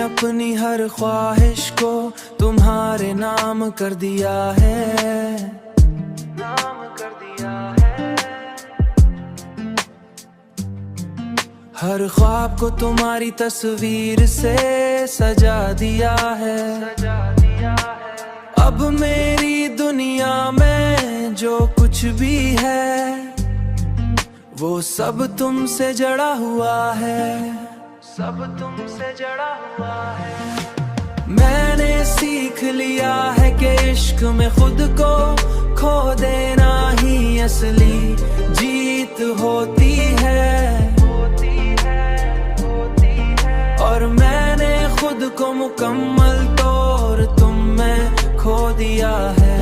अपनी हर ख्वाहिश को तुम्हारे नाम कर दिया है, नाम कर दिया है। हर ख्वाब को तुम्हारी तस्वीर से सजा दिया है, सजा दिया है। अब मेरी दुनिया में जो कुछ भी है वो सब तुमसे जड़ा हुआ है, सब तुमसे जड़ा हुआ है। मैंने सीख लिया है कि इश्क में खुद को खो देना ही असली जीत होती है, होती है, होती है। और मैंने खुद को मुकम्मल तौर तुम में खो दिया है,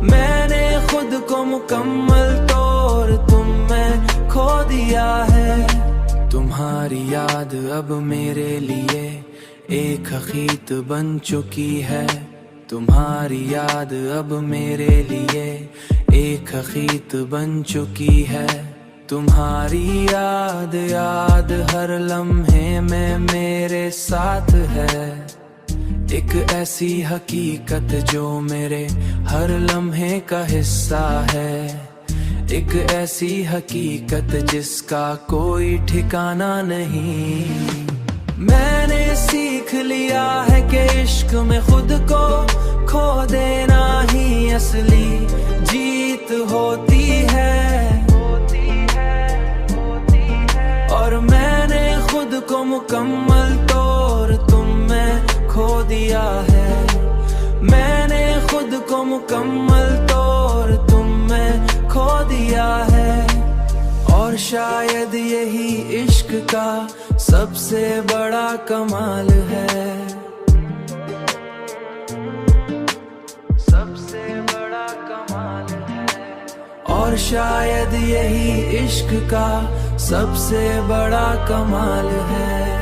मैंने खुद को मुकम्मल तौर तुम में खो दिया है। तुम्हारी याद अब मेरे लिए एक हकीकत बन चुकी है, तुम्हारी याद अब मेरे लिए एक हकीकत बन चुकी है। तुम्हारी याद याद हर लम्हे में मेरे साथ है, एक ऐसी हकीकत जो मेरे हर लम्हे का हिस्सा है, एक ऐसी हकीकत जिसका कोई ठिकाना नहीं। मैंने सीख लिया है कि इश्क में खुद को खो देना ही असली जीत होती है, होती है, होती है। और मैंने खुद को मुकम्मल तौर तुम में खो दिया है, मैंने खुद को मुकम्मल तौर तुम में खो दिया है। और शायद यही इश्क का सबसे बड़ा कमाल है, सबसे बड़ा कमाल है। और शायद यही इश्क का सबसे बड़ा कमाल है।